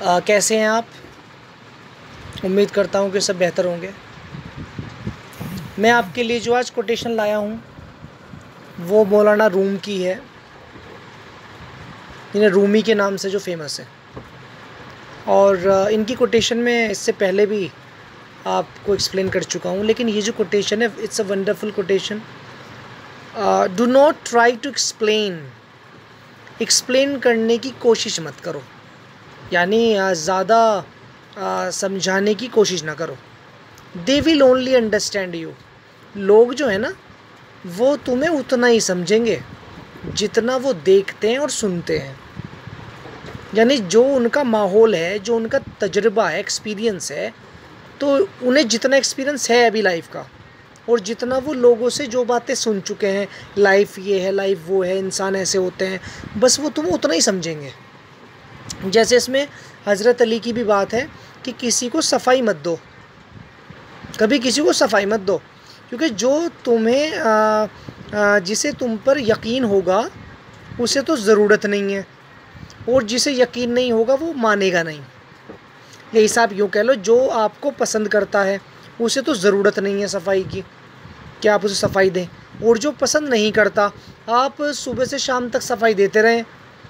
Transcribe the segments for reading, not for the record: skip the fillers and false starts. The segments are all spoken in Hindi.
कैसे हैं आप? उम्मीद करता हूँ कि सब बेहतर होंगे। मैं आपके लिए जो आज कोटेशन लाया हूँ वो मौलाना रूम की है, इन्हें रूमी के नाम से जो फेमस है। और इनकी कोटेशन में इससे पहले भी आपको एक्सप्लेन कर चुका हूँ, लेकिन ये जो कोटेशन है it's a wonderful quotation. Do not try to explain करने की कोशिश मत करो, यानी ज़्यादा समझाने की कोशिश ना करो। They will only understand you. लोग जो है ना वो तुम्हें उतना ही समझेंगे जितना वो देखते हैं और सुनते हैं। यानी जो उनका माहौल है, जो उनका तजुर्बा है, एक्सपीरियंस है, तो उन्हें जितना एक्सपीरियंस है अभी लाइफ का, और जितना वो लोगों से जो बातें सुन चुके हैं, लाइफ ये है, लाइफ वो है, इंसान ऐसे होते हैं, बस वो तुम्हें उतना ही समझेंगे। जैसे इसमें हज़रत अली की भी बात है कि किसी को सफाई मत दो, कभी किसी को सफाई मत दो, क्योंकि जो तुम्हें जिसे तुम पर यकीन होगा उसे तो ज़रूरत नहीं है, और जिसे यकीन नहीं होगा वो मानेगा नहीं। ये हिसाब यूँ कह लो, जो आपको पसंद करता है उसे तो ज़रूरत नहीं है सफाई की कि आप उसे सफाई दें, और जो पसंद नहीं करता आप सुबह से शाम तक सफाई देते रहें,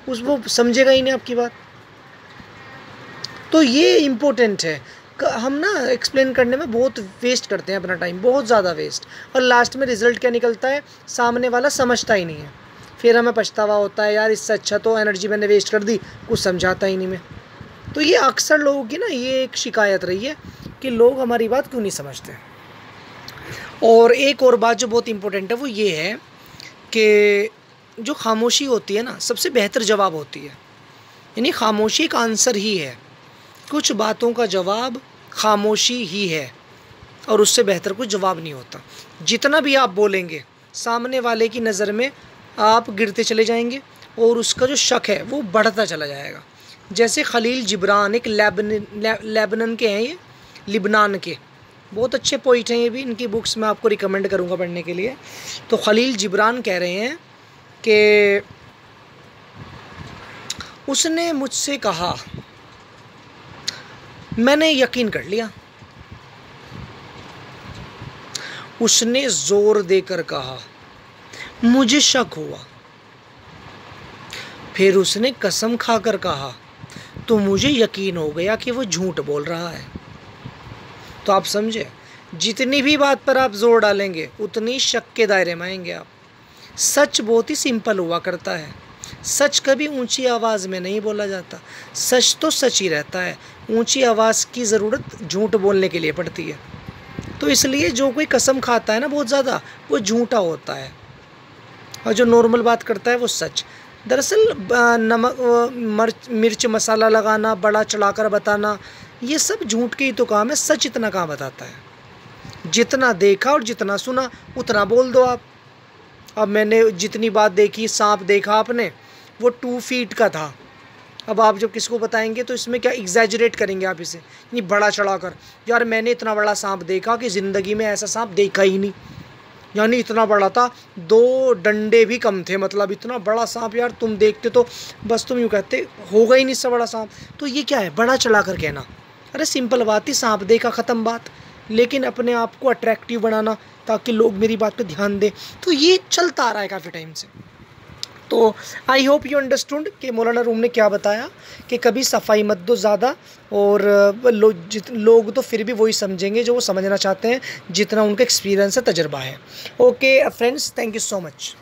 वो समझेगा ही नहीं आपकी बात। तो ये इम्पोर्टेंट है। हम ना एक्सप्लेन करने में बहुत वेस्ट करते हैं अपना टाइम, बहुत ज़्यादा वेस्ट, और लास्ट में रिज़ल्ट क्या निकलता है, सामने वाला समझता ही नहीं है। फिर हमें पछतावा होता है, यार इससे अच्छा तो एनर्जी मैंने वेस्ट कर दी, कुछ समझाता ही नहीं मैं। तो ये अक्सर लोगों की ना ये एक शिकायत रही है कि लोग हमारी बात क्यों नहीं समझते। और एक और बात जो बहुत इम्पोर्टेंट है वो ये है कि जो खामोशी होती है ना सबसे बेहतर जवाब होती है। यानी खामोशी एक आंसर ही है, कुछ बातों का जवाब खामोशी ही है, और उससे बेहतर कुछ जवाब नहीं होता। जितना भी आप बोलेंगे सामने वाले की नज़र में आप गिरते चले जाएंगे, और उसका जो शक है वो बढ़ता चला जाएगा। जैसे खलील जिब्रान, एक लेबनान के हैं, ये लिबनान के बहुत अच्छे पोइट हैं, ये भी, इनकी बुक्स मैं आपको रिकमेंड करूँगा पढ़ने के लिए। तो खलील जिब्रान कह रहे हैं कि उसने मुझसे कहा, मैंने यकीन कर लिया। उसने जोर देकर कहा, मुझे शक हुआ। फिर उसने कसम खाकर कहा, तो मुझे यकीन हो गया कि वो झूठ बोल रहा है। तो आप समझे, जितनी भी बात पर आप जोर डालेंगे उतनी शक के दायरे में आएंगे आप। सच बहुत ही सिंपल हुआ करता है, सच कभी ऊंची आवाज़ में नहीं बोला जाता। सच तो सच ही रहता है, ऊंची आवाज़ की ज़रूरत झूठ बोलने के लिए पड़ती है। तो इसलिए जो कोई कसम खाता है ना बहुत ज़्यादा, वो झूठा होता है, और जो नॉर्मल बात करता है वो सच। दरअसल नमक मिर्च मसाला लगाना, बड़ा चढ़ाकर बताना, ये सब झूठ के ही तो काम है। सच इतना कहाँ बताता है। जितना देखा और जितना सुना उतना बोल दो आप। अब मैंने जितनी बात देखी, सांप देखा आपने, वो 2 फीट का था। अब आप जब किसको बताएंगे तो इसमें क्या एग्जैजरेट करेंगे आप इसे, नहीं बड़ा चढ़ाकर, यार मैंने इतना बड़ा सांप देखा कि ज़िंदगी में ऐसा सांप देखा ही नहीं, यानी इतना बड़ा था, 2 डंडे भी कम थे, मतलब इतना बड़ा सांप यार तुम देखते तो बस तुम यूँ कहते होगा ही नहीं इससे बड़ा सांप। तो ये क्या है, बड़ा चढ़ाकर कहना। अरे सिंपल बात ही, सांप देखा, ख़त्म बात। लेकिन अपने आप को अट्रैक्टिव बनाना ताकि लोग मेरी बात पे ध्यान दें, तो ये चलता आ रहा है काफ़ी टाइम से। तो आई होप यू अंडरस्टूड कि मौलाना रूम ने क्या बताया कि कभी सफाई मत दो ज़्यादा, और लोग तो फिर भी वही समझेंगे जो वो समझना चाहते हैं, जितना उनका एक्सपीरियंस है, तजर्बा है। Okay friends, thank you so much.